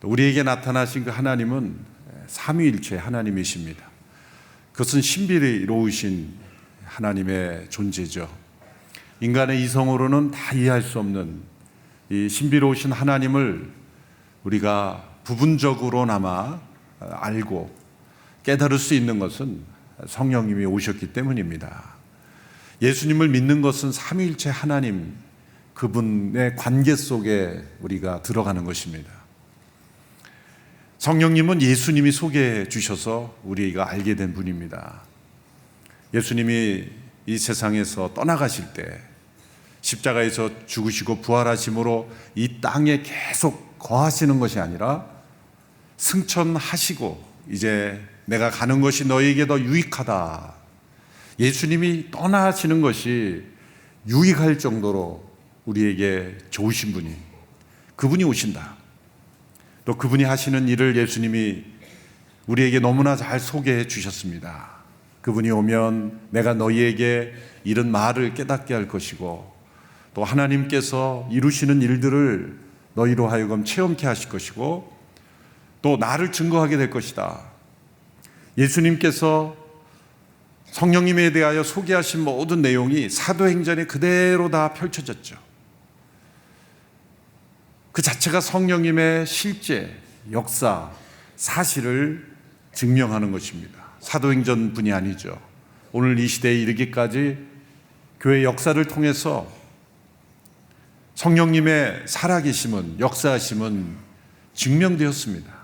우리에게 나타나신 그 하나님은 삼위일체 하나님이십니다. 그것은 신비로우신 하나님의 존재죠. 인간의 이성으로는 다 이해할 수 없는 이 신비로우신 하나님을 우리가 부분적으로나마 알고 깨달을 수 있는 것은 성령님이 오셨기 때문입니다. 예수님을 믿는 것은 삼위일체 하나님, 그분의 관계 속에 우리가 들어가는 것입니다. 성령님은 예수님이 소개해 주셔서 우리가 알게 된 분입니다. 예수님이 이 세상에서 떠나가실 때 십자가에서 죽으시고 부활하심으로 이 땅에 계속 거하시는 것이 아니라 승천하시고 이제 내가 가는 것이 너희에게 더 유익하다. 예수님이 떠나시는 것이 유익할 정도로 우리에게 좋으신 분이, 그분이 오신다. 또 그분이 하시는 일을 예수님이 우리에게 너무나 잘 소개해 주셨습니다. 그분이 오면 내가 너희에게 이런 말을 깨닫게 할 것이고 또 하나님께서 이루시는 일들을 너희로 하여금 체험케 하실 것이고 또 나를 증거하게 될 것이다. 예수님께서 성령님에 대하여 소개하신 모든 내용이 사도행전에 그대로 다 펼쳐졌죠. 그 자체가 성령님의 실제, 역사, 사실을 증명하는 것입니다. 사도행전뿐이 아니죠. 오늘 이 시대에 이르기까지 교회 역사를 통해서 성령님의 살아계심은, 역사하심은 증명되었습니다.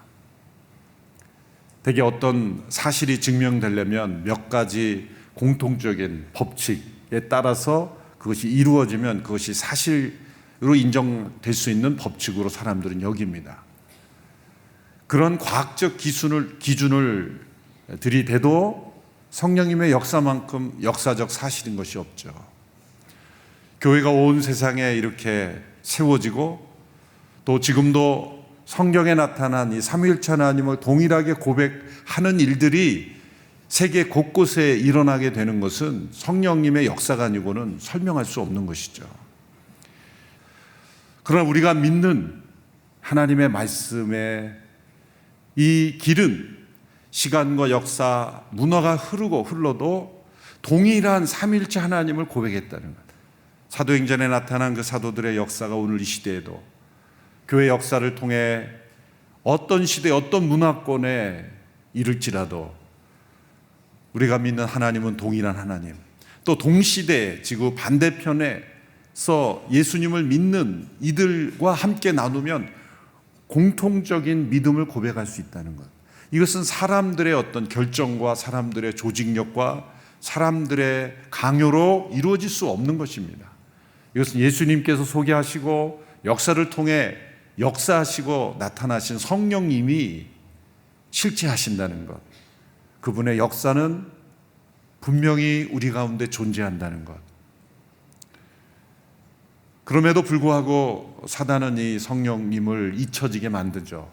대개 어떤 사실이 증명되려면 몇 가지 공통적인 법칙에 따라서 그것이 이루어지면 그것이 사실로 인정될 수 있는 법칙으로 사람들은 여깁니다. 그런 과학적 기준을 들이대도 성령님의 역사만큼 역사적 사실인 것이 없죠. 교회가 온 세상에 이렇게 세워지고 또 지금도 성경에 나타난 이 삼위일체 하나님을 동일하게 고백하는 일들이 세계 곳곳에 일어나게 되는 것은 성령님의 역사가 아니고는 설명할 수 없는 것이죠. 그러나 우리가 믿는 하나님의 말씀의 이 길은 시간과 역사, 문화가 흘러도 동일한 삼위일체 하나님을 고백했다는 것. 사도행전에 나타난 그 사도들의 역사가 오늘 이 시대에도 교회 역사를 통해 어떤 시대, 어떤 문화권에 이를지라도 우리가 믿는 하나님은 동일한 하나님, 또 동시대 지구 반대편에서 예수님을 믿는 이들과 함께 나누면 공통적인 믿음을 고백할 수 있다는 것. 이것은 사람들의 어떤 결정과 사람들의 조직력과 사람들의 강요로 이루어질 수 없는 것입니다. 이것은 예수님께서 소개하시고 역사를 통해 역사하시고 나타나신 성령님이 실체하신다는 것. 그분의 역사는 분명히 우리 가운데 존재한다는 것. 그럼에도 불구하고 사단은 이 성령님을 잊혀지게 만들죠.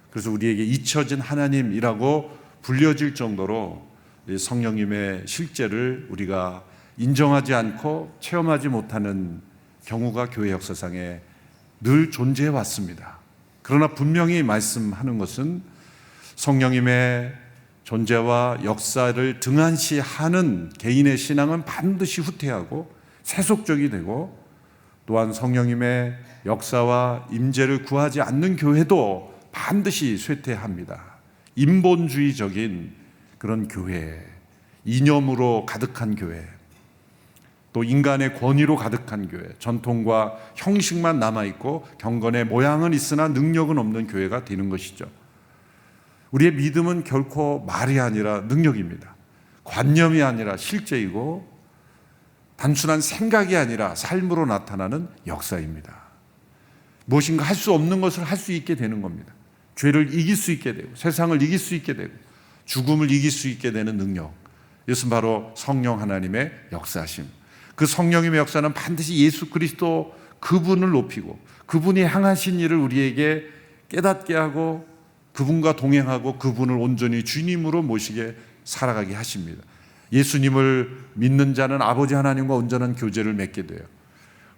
그래서 우리에게 잊혀진 하나님이라고 불려질 정도로 성령님의 실제를 우리가 인정하지 않고 체험하지 못하는 경우가 교회 역사상에 늘 존재해 왔습니다. 그러나 분명히 말씀하는 것은 성령님의 존재와 역사를 등한시하는 개인의 신앙은 반드시 후퇴하고 세속적이 되고 또한 성령님의 역사와 임재를 구하지 않는 교회도 반드시 쇠퇴합니다. 인본주의적인 그런 교회, 이념으로 가득한 교회, 또 인간의 권위로 가득한 교회, 전통과 형식만 남아있고 경건의 모양은 있으나 능력은 없는 교회가 되는 것이죠. 우리의 믿음은 결코 말이 아니라 능력입니다. 관념이 아니라 실제이고 단순한 생각이 아니라 삶으로 나타나는 역사입니다. 무엇인가 할 수 없는 것을 할 수 있게 되는 겁니다. 죄를 이길 수 있게 되고 세상을 이길 수 있게 되고 죽음을 이길 수 있게 되는 능력, 이것은 바로 성령 하나님의 역사심. 그 성령님의 역사는 반드시 예수 그리스도 그분을 높이고 그분이 행하신 일을 우리에게 깨닫게 하고 그분과 동행하고 그분을 온전히 주님으로 모시게 살아가게 하십니다. 예수님을 믿는 자는 아버지 하나님과 온전한 교제를 맺게 돼요.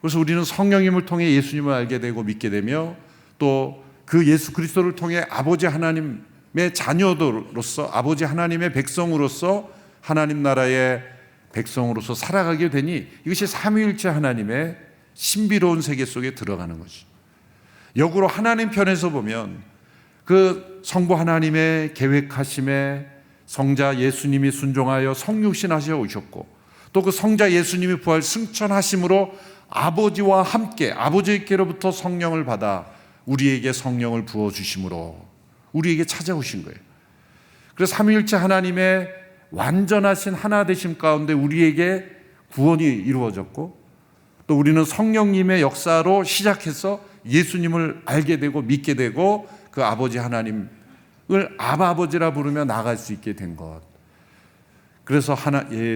그래서 우리는 성령님을 통해 예수님을 알게 되고 믿게 되며 또 그 예수 그리스도를 통해 아버지 하나님의 자녀로서, 아버지 하나님의 백성으로서, 하나님 나라의 백성으로서 살아가게 되니 이것이 삼위일체 하나님의 신비로운 세계 속에 들어가는 것이죠. 역으로 하나님 편에서 보면 그 성부 하나님의 계획하심에 성자 예수님이 순종하여 성육신하셔 오셨고, 또 그 성자 예수님이 부활 승천하심으로 아버지와 함께 아버지께로부터 성령을 받아 우리에게 성령을 부어주심으로 우리에게 찾아오신 거예요. 그래서 삼위일체 하나님의 완전하신 하나 되심 가운데 우리에게 구원이 이루어졌고, 또 우리는 성령님의 역사로 시작해서 예수님을 알게 되고 믿게 되고 그 아버지 하나님을 아버지라 부르며 나아갈 수 있게 된 것. 그래서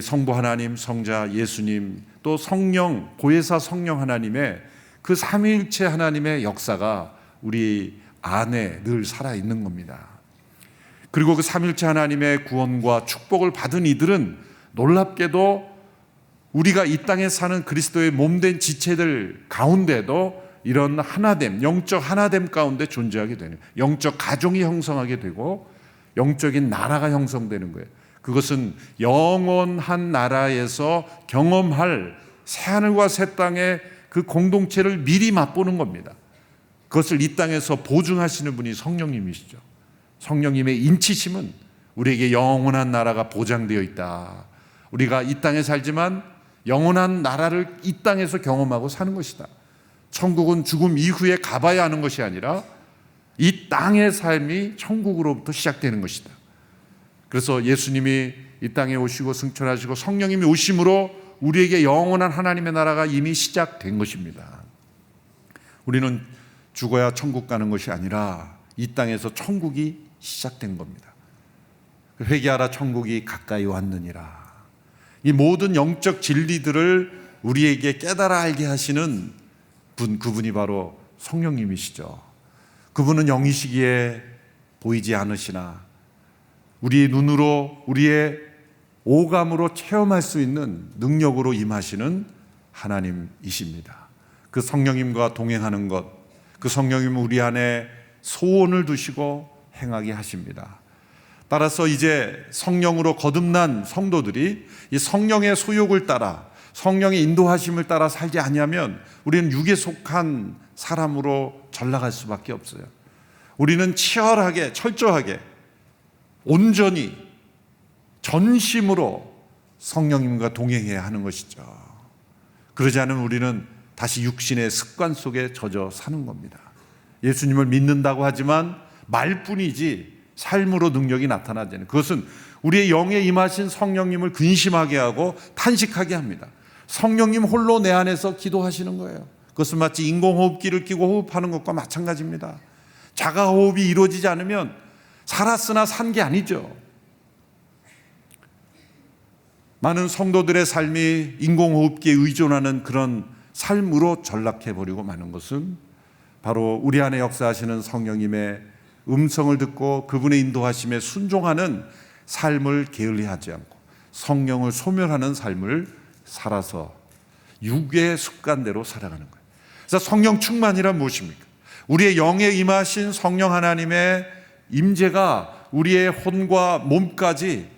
성부 하나님, 성자 예수님, 또 성령, 보혜사 성령 하나님의 그 삼위일체 하나님의 역사가 우리 안에 늘 살아있는 겁니다. 그리고 그 삼위일체 하나님의 구원과 축복을 받은 이들은 놀랍게도 우리가 이 땅에 사는 그리스도의 몸된 지체들 가운데도 이런 하나됨, 영적 하나됨 가운데 존재하게 되는, 영적 가정이 형성하게 되고 영적인 나라가 형성되는 거예요. 그것은 영원한 나라에서 경험할 새하늘과 새 땅의 그 공동체를 미리 맛보는 겁니다. 그것을 이 땅에서 보증하시는 분이 성령님이시죠. 성령님의 인치심은 우리에게 영원한 나라가 보장되어 있다. 우리가 이 땅에 살지만 영원한 나라를 이 땅에서 경험하고 사는 것이다. 천국은 죽음 이후에 가봐야 하는 것이 아니라 이 땅의 삶이 천국으로부터 시작되는 것이다. 그래서 예수님이 이 땅에 오시고 승천하시고 성령님이 오심으로 우리에게 영원한 하나님의 나라가 이미 시작된 것입니다. 우리는 죽어야 천국 가는 것이 아니라 이 땅에서 천국이 시작된 겁니다. 회개하라, 천국이 가까이 왔느니라. 이 모든 영적 진리들을 우리에게 깨달아 알게 하시는 분, 그분이 바로 성령님이시죠. 그분은 영이시기에 보이지 않으시나 우리의 눈으로, 우리의 오감으로 체험할 수 있는 능력으로 임하시는 하나님이십니다. 그 성령님과 동행하는 것, 그 성령님은 우리 안에 소원을 두시고 행하게 하십니다. 따라서 이제 성령으로 거듭난 성도들이 이 성령의 소욕을 따라, 성령의 인도하심을 따라 살지 아니하면 우리는 육에 속한 사람으로 전락할 수밖에 없어요. 우리는 치열하게, 철저하게, 온전히, 전심으로 성령님과 동행해야 하는 것이죠. 그러지 않으면 우리는 다시 육신의 습관 속에 젖어 사는 겁니다. 예수님을 믿는다고 하지만 말뿐이지 삶으로 능력이 나타나지 않아요. 그것은 우리의 영에 임하신 성령님을 근심하게 하고 탄식하게 합니다. 성령님 홀로 내 안에서 기도하시는 거예요. 그것은 마치 인공호흡기를 끼고 호흡하는 것과 마찬가지입니다. 자가호흡이 이루어지지 않으면 살았으나 산 게 아니죠. 많은 성도들의 삶이 인공호흡기에 의존하는 그런 삶으로 전락해버리고 마는 것은 바로 우리 안에 역사하시는 성령님의 음성을 듣고 그분의 인도하심에 순종하는 삶을 게을리하지 않고 성령을 소멸하는 삶을 살아서 육의 습관대로 살아가는 거예요. 그래서 성령 충만이란 무엇입니까? 우리의 영에 임하신 성령 하나님의 임재가 우리의 혼과 몸까지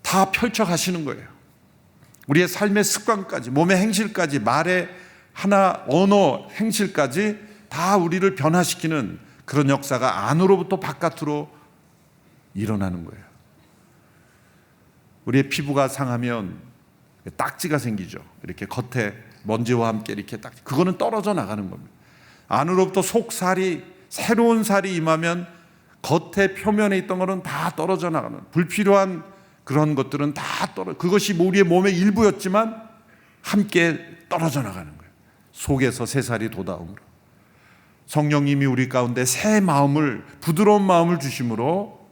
다 펼쳐가시는 거예요. 우리의 삶의 습관까지, 몸의 행실까지, 말의 하나, 언어, 행실까지 다 우리를 변화시키는 그런 역사가 안으로부터 바깥으로 일어나는 거예요. 우리의 피부가 상하면 딱지가 생기죠. 이렇게 겉에 먼지와 함께 이렇게 딱지. 그거는 떨어져 나가는 겁니다. 안으로부터 속살이, 새로운 살이 임하면 겉에 표면에 있던 것은 다 떨어져 나가는, 불필요한 그런 것들은 다 그것이 우리의 몸의 일부였지만 함께 떨어져 나가는 거예요. 속에서 새살이 돋아오므로. 성령님이 우리 가운데 새 마음을, 부드러운 마음을 주심으로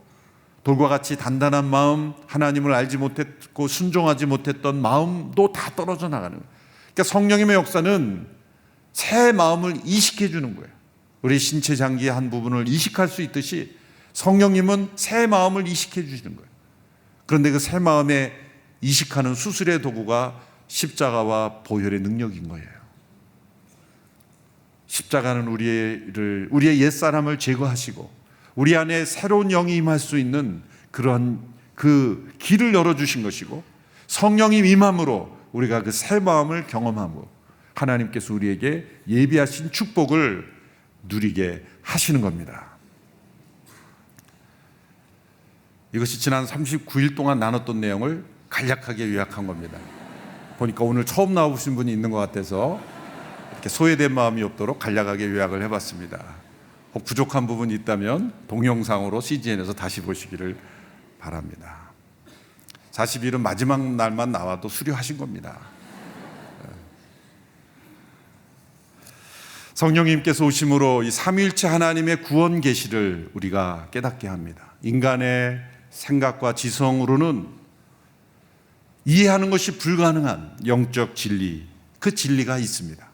돌과 같이 단단한 마음, 하나님을 알지 못했고 순종하지 못했던 마음도 다 떨어져 나가는 거예요. 그러니까 성령님의 역사는 새 마음을 이식해 주는 거예요. 우리 신체 장기의 한 부분을 이식할 수 있듯이 성령님은 새 마음을 이식해 주시는 거예요. 그런데 그 새 마음에 이식하는 수술의 도구가 십자가와 보혈의 능력인 거예요. 십자가는 우리의 옛사람을 제거하시고 우리 안에 새로운 영이 임할 수 있는 그런 그 길을 열어주신 것이고, 성령이 임함으로 우리가 그 새 마음을 경험함으로 하나님께서 우리에게 예비하신 축복을 누리게 하시는 겁니다. 이것이 지난 39일 동안 나눴던 내용을 간략하게 요약한 겁니다. 보니까 오늘 처음 나오신 분이 있는 것 같아서 이렇게 소외된 마음이 없도록 간략하게 요약을 해봤습니다. 혹 부족한 부분이 있다면 동영상으로 CGN에서 다시 보시기를 바랍니다. 40일은 마지막 날만 나와도 수료하신 겁니다. 성령님께서 오심으로 이 삼위일체 하나님의 구원 계시를 우리가 깨닫게 합니다. 인간의 생각과 지성으로는 이해하는 것이 불가능한 영적 진리, 그 진리가 있습니다.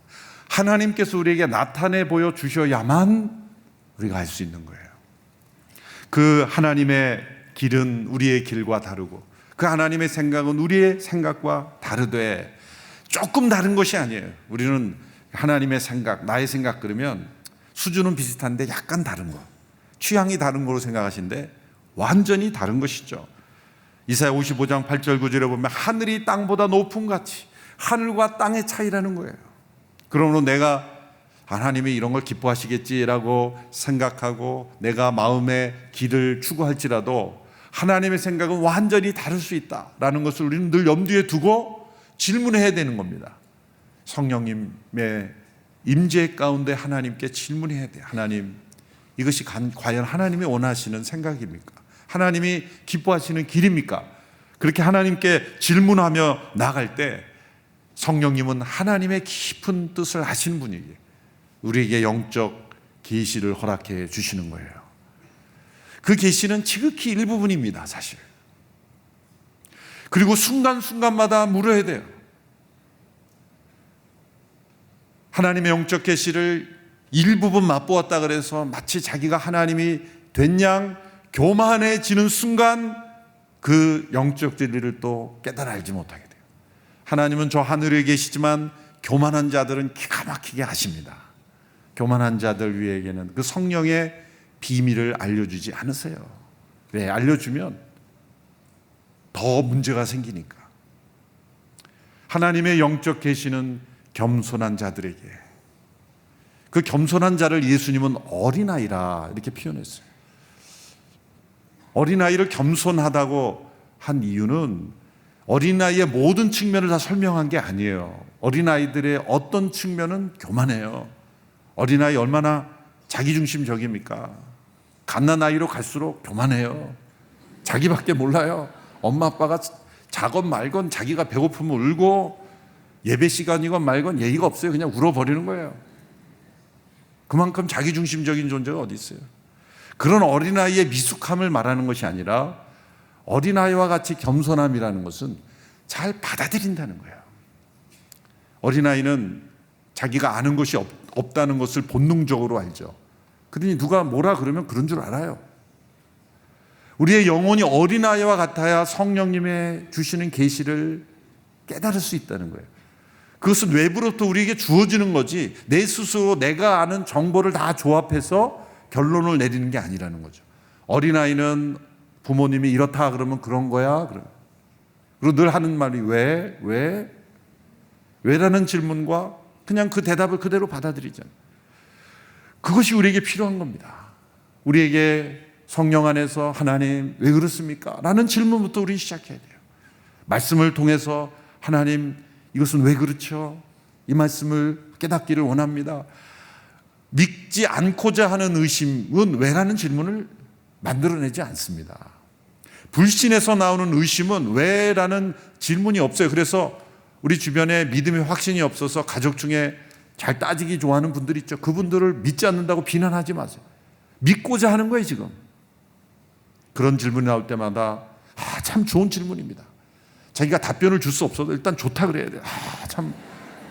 하나님께서 우리에게 나타내 보여 주셔야만 우리가 알 수 있는 거예요. 그 하나님의 길은 우리의 길과 다르고 그 하나님의 생각은 우리의 생각과 다르되 조금 다른 것이 아니에요. 우리는 하나님의 생각, 나의 생각 그러면 수준은 비슷한데 약간 다른 것, 취향이 다른 거로 생각하시는데 완전히 다른 것이죠. 이사야 55장 8절 9절에 보면 하늘이 땅보다 높음 같이, 하늘과 땅의 차이라는 거예요. 그러므로 내가 하나님이 이런 걸 기뻐하시겠지라고 생각하고 내가 마음의 길을 추구할지라도 하나님의 생각은 완전히 다를 수 있다라는 것을 우리는 늘 염두에 두고 질문해야 되는 겁니다. 성령님의 임재 가운데 하나님께 질문해야 돼요. 하나님, 이것이 과연 하나님이 원하시는 생각입니까? 하나님이 기뻐하시는 길입니까? 그렇게 하나님께 질문하며 나갈 때 성령님은 하나님의 깊은 뜻을 아시는 분이기에 우리에게 영적 계시를 허락해 주시는 거예요. 그 계시는 지극히 일부분입니다, 사실. 그리고 순간순간마다 물어야 돼요. 하나님의 영적 계시를 일부분 맛보았다 그래서 마치 자기가 하나님이 된 양 교만해지는 순간 그 영적 진리를 또 깨달아 알지 못하게 돼요. 하나님은 저 하늘에 계시지만 교만한 자들은 기가 막히게 하십니다. 교만한 자들 위에게는 그 성령의 비밀을 알려주지 않으세요. 왜? 알려주면 더 문제가 생기니까. 하나님의 영적 계시는 겸손한 자들에게, 그 겸손한 자를 예수님은 어린아이라 이렇게 표현했어요. 어린아이를 겸손하다고 한 이유는 어린아이의 모든 측면을 다 설명한 게 아니에요. 어린아이들의 어떤 측면은 교만해요. 어린아이 얼마나 자기중심적입니까? 갓난아이로 갈수록 교만해요. 자기밖에 몰라요. 엄마 아빠가 자건 말건 자기가 배고프면 울고 예배 시간이건 말건 예의가 없어요. 그냥 울어버리는 거예요. 그만큼 자기중심적인 존재가 어디 있어요? 그런 어린아이의 미숙함을 말하는 것이 아니라 어린아이와 같이 겸손함이라는 것은 잘 받아들인다는 거예요. 어린아이는 자기가 아는 것이 없다는 것을 본능적으로 알죠. 그러니 누가 뭐라 그러면 그런 줄 알아요. 우리의 영혼이 어린아이와 같아야 성령님의 주시는 계시를 깨달을 수 있다는 거예요. 그것은 외부로부터 우리에게 주어지는 거지 내 스스로 내가 아는 정보를 다 조합해서 결론을 내리는 게 아니라는 거죠. 어린아이는 부모님이 이렇다 그러면 그런 거야. 그리고 늘 하는 말이 왜? 왜라는 질문과 그냥 그 대답을 그대로 받아들이잖아요. 그것이 우리에게 필요한 겁니다. 우리에게 성령 안에서 하나님 왜 그렇습니까? 라는 질문부터 우리 시작해야 돼요. 말씀을 통해서 하나님 이것은 왜 그렇죠? 이 말씀을 깨닫기를 원합니다. 믿지 않고자 하는 의심은 왜라는 질문을 만들어내지 않습니다. 불신에서 나오는 의심은 왜라는 질문이 없어요. 그래서 우리 주변에 믿음의 확신이 없어서 가족 중에 잘 따지기 좋아하는 분들 있죠. 그분들을 믿지 않는다고 비난하지 마세요. 믿고자 하는 거예요, 지금. 그런 질문이 나올 때마다 참 좋은 질문입니다. 자기가 답변을 줄 수 없어도 일단 좋다 그래야 돼요. 참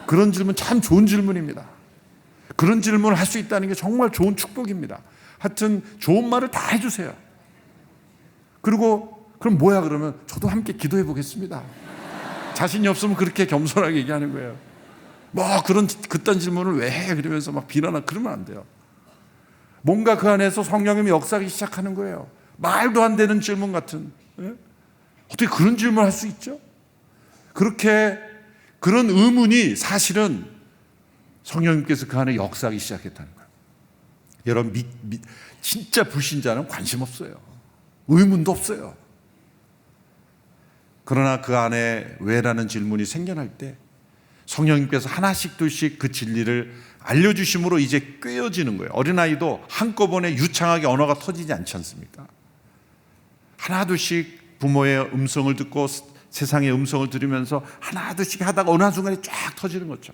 그런 질문 참 좋은 질문입니다. 그런 질문을 할 수 있다는 게 정말 좋은 축복입니다. 하여튼 좋은 말을 다 해주세요. 그리고 그럼 뭐야 그러면 저도 함께 기도해 보겠습니다. 자신이 없으면 그렇게 겸손하게 얘기하는 거예요. 뭐 그딴 질문을 왜 해? 그러면서 막 비난하고 그러면 안 돼요. 뭔가 그 안에서 성령님이 역사하기 시작하는 거예요. 말도 안 되는 질문 같은. 예? 어떻게 그런 질문을 할 수 있죠? 그렇게 그런 의문이 사실은 성령님께서 그 안에 역사하기 시작했다는 거예요. 여러분 진짜 불신자는 관심 없어요. 의문도 없어요. 그러나 그 안에 왜라는 질문이 생겨날 때 성령님께서 하나씩 둘씩 그 진리를 알려주심으로 이제 꿰어지는 거예요. 어린아이도 한꺼번에 유창하게 언어가 터지지 않지 않습니까? 하나둘씩 부모의 음성을 듣고 세상의 음성을 들으면서 하나둘씩 하다가 어느 한순간에 쫙 터지는 거죠.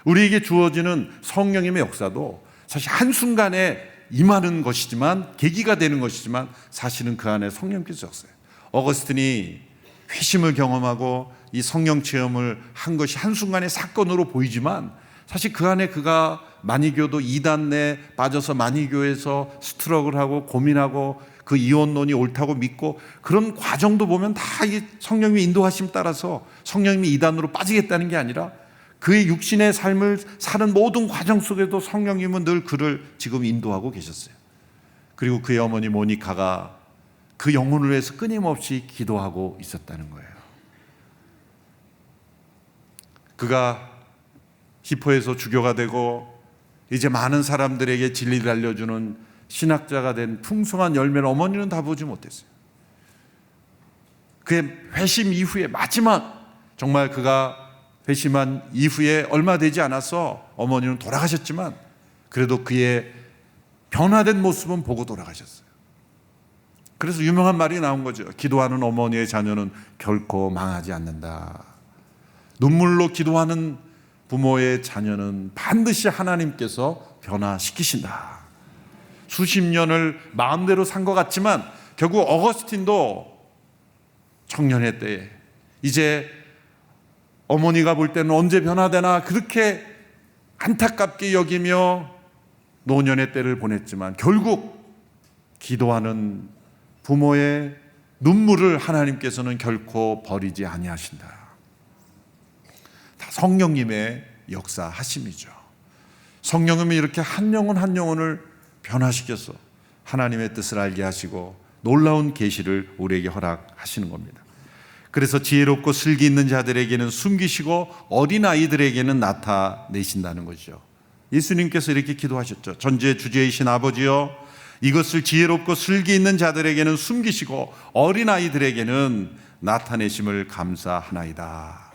우리에게 주어지는 성령님의 역사도 사실 한순간에 임하는 것이지만, 계기가 되는 것이지만 사실은 그 안에 성령께서 역사해요. 어거스틴이 회심을 경험하고 이 성령 체험을 한 것이 한순간의 사건으로 보이지만 사실 그 안에 그가 마니교도 이단에 빠져서 마니교에서 스트럭을하고 고민하고 그 이원론이 옳다고 믿고 그런 과정도 보면 다 이 성령님의 인도하심 따라서 성령님이 이단으로 빠지겠다는 게 아니라 그의 육신의 삶을 사는 모든 과정 속에도 성령님은 늘 그를 지금 인도하고 계셨어요. 그리고 그의 어머니 모니카가 그 영혼을 위해서 끊임없이 기도하고 있었다는 거예요. 그가 히포에서 주교가 되고 이제 많은 사람들에게 진리를 알려주는 신학자가 된 풍성한 열매를 어머니는 다 보지 못했어요. 그의 회심 이후에 마지막, 정말 그가 회심한 이후에 얼마 되지 않아서 어머니는 돌아가셨지만 그래도 그의 변화된 모습은 보고 돌아가셨어요. 그래서 유명한 말이 나온 거죠. 기도하는 어머니의 자녀는 결코 망하지 않는다. 눈물로 기도하는 부모의 자녀는 반드시 하나님께서 변화시키신다. 수십 년을 마음대로 산 것 같지만 결국 어거스틴도 청년의 때에 이제 어머니가 볼 때는 언제 변화되나 그렇게 안타깝게 여기며 노년의 때를 보냈지만 결국 기도하는 부모의 눈물을 하나님께서는 결코 버리지 아니하신다. 다 성령님의 역사하심이죠. 성령님이 이렇게 한 영혼 한 영혼을 변화시켜서 하나님의 뜻을 알게 하시고 놀라운 계시를 우리에게 허락하시는 겁니다. 그래서 지혜롭고 슬기 있는 자들에게는 숨기시고 어린아이들에게는 나타내신다는 거죠. 예수님께서 이렇게 기도하셨죠. 전지의 주제이신 아버지여, 이것을 지혜롭고 슬기 있는 자들에게는 숨기시고 어린아이들에게는 나타내심을 감사하나이다.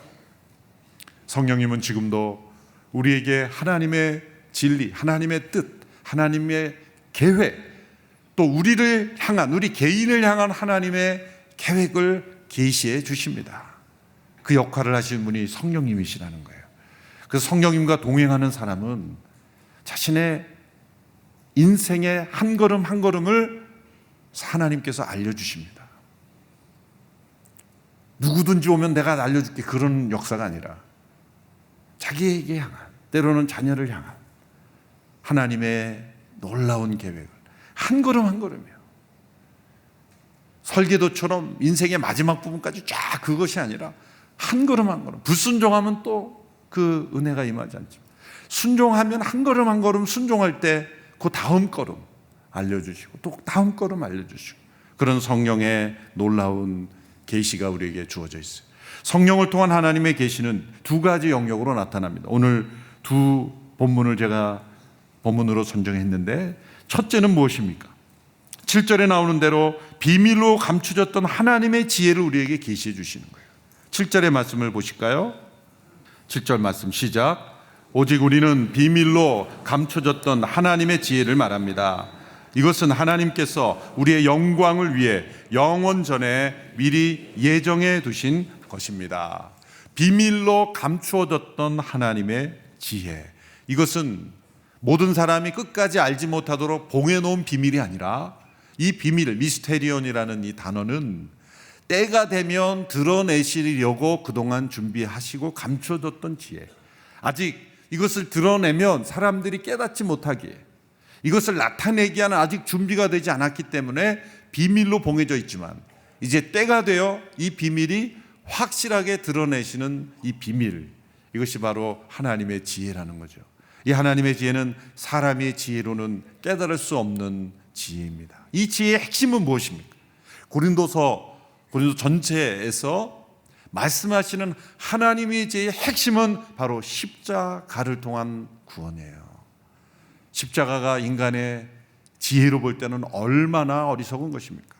성령님은 지금도 우리에게 하나님의 진리, 하나님의 뜻, 하나님의 계획, 또 우리를 향한, 우리 개인을 향한 하나님의 계획을 계시해 주십니다. 그 역할을 하시는 분이 성령님이시라는 거예요. 그래서 성령님과 동행하는 사람은 자신의 인생의 한 걸음 한 걸음을 하나님께서 알려주십니다. 누구든지 오면 내가 알려줄게, 그런 역사가 아니라 자기에게 향한, 때로는 자녀를 향한 하나님의 놀라운 계획을 한 걸음 한 걸음이요. 설계도처럼 인생의 마지막 부분까지 쫙 그것이 아니라 한 걸음 한 걸음. 불순종하면 또 그 은혜가 임하지 않죠. 순종하면 한 걸음 한 걸음 순종할 때 그 다음 걸음 알려주시고 또 다음 걸음 알려주시고, 그런 성령의 놀라운 계시가 우리에게 주어져 있어요. 성령을 통한 하나님의 계시는 두 가지 영역으로 나타납니다. 오늘 두 본문을 제가 본문으로 선정했는데, 첫째는 무엇입니까? 7절에 나오는 대로 비밀로 감추졌던 하나님의 지혜를 우리에게 계시해 주시는 거예요. 7절의 말씀을 보실까요? 7절 말씀 시작. 오직 우리는 비밀로 감춰졌던 하나님의 지혜를 말합니다. 이것은 하나님께서 우리의 영광을 위해 영원 전에 미리 예정해 두신 것입니다. 비밀로 감추어졌던 하나님의 지혜, 이것은 모든 사람이 끝까지 알지 못하도록 봉해놓은 비밀이 아니라, 이 비밀, 미스테리온이라는 이 단어는 때가 되면 드러내시려고 그동안 준비하시고 감춰뒀던 지혜, 아직 이것을 드러내면 사람들이 깨닫지 못하기에, 이것을 나타내기 하는 아직 준비가 되지 않았기 때문에 비밀로 봉해져 있지만, 이제 때가 되어 이 비밀이 확실하게 드러내시는 이 비밀, 이것이 바로 하나님의 지혜라는 거죠. 이 하나님의 지혜는 사람의 지혜로는 깨달을 수 없는 지혜입니다. 이 지혜의 핵심은 무엇입니까? 고린도 전체에서 말씀하시는 하나님의 지혜의 핵심은 바로 십자가를 통한 구원이에요. 십자가가 인간의 지혜로 볼 때는 얼마나 어리석은 것입니까?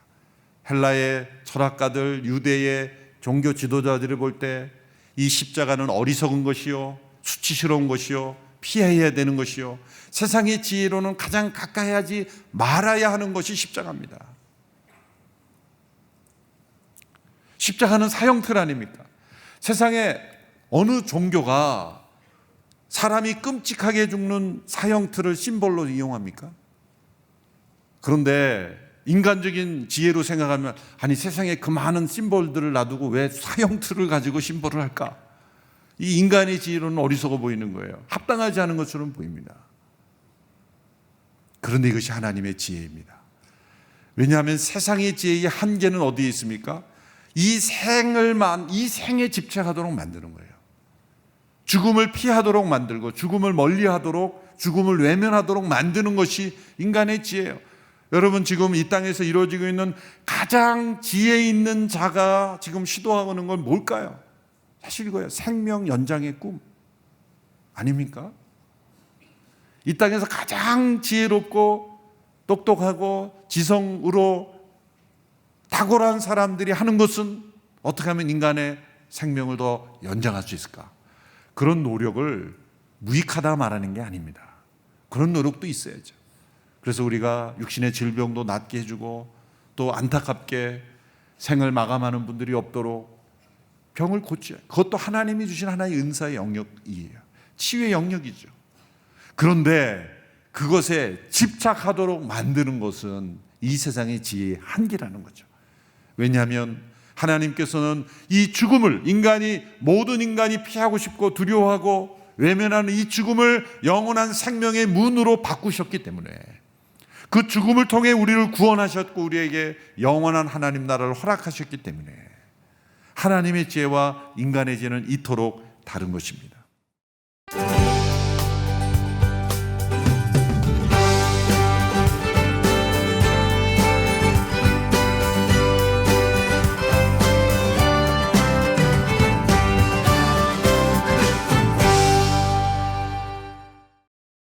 헬라의 철학가들, 유대의 종교 지도자들을 볼 때 이 십자가는 어리석은 것이요, 수치스러운 것이요, 피해야 되는 것이요, 세상의 지혜로는 가장 가까이 하지 말아야 하는 것이 십자가입니다. 십자가는 사형틀 아닙니까? 세상에 어느 종교가 사람이 끔찍하게 죽는 사형틀을 심볼로 이용합니까? 그런데 인간적인 지혜로 생각하면, 아니 세상에 그 많은 심볼들을 놔두고 왜 사형틀을 가지고 심볼을 할까? 이 인간의 지혜로는 어리석어 보이는 거예요. 합당하지 않은 것처럼 보입니다. 그런데 이것이 하나님의 지혜입니다. 왜냐하면 세상의 지혜의 한계는 어디에 있습니까? 이 생에 집착하도록 만드는 거예요. 죽음을 피하도록 만들고, 죽음을 멀리하도록, 죽음을 외면하도록 만드는 것이 인간의 지혜예요. 여러분, 지금 이 땅에서 이루어지고 있는 가장 지혜 있는 자가 지금 시도하고 있는 건 뭘까요? 사실 이거예요. 생명 연장의 꿈 아닙니까? 이 땅에서 가장 지혜롭고 똑똑하고 지성으로 탁월한 사람들이 하는 것은 어떻게 하면 인간의 생명을 더 연장할 수 있을까? 그런 노력을 무익하다 말하는 게 아닙니다. 그런 노력도 있어야죠. 그래서 우리가 육신의 질병도 낫게 해주고, 또 안타깝게 생을 마감하는 분들이 없도록 병을 고쳐요. 그것도 하나님이 주신 하나의 은사의 영역이에요. 치유의 영역이죠. 그런데 그것에 집착하도록 만드는 것은 이 세상의 지혜의 한계라는 거죠. 왜냐하면 하나님께서는 이 죽음을 모든 인간이 피하고 싶고 두려워하고 외면하는 이 죽음을 영원한 생명의 문으로 바꾸셨기 때문에, 그 죽음을 통해 우리를 구원하셨고 우리에게 영원한 하나님 나라를 허락하셨기 때문에 하나님의 지혜와 인간의 지혜는 이토록 다른 것입니다.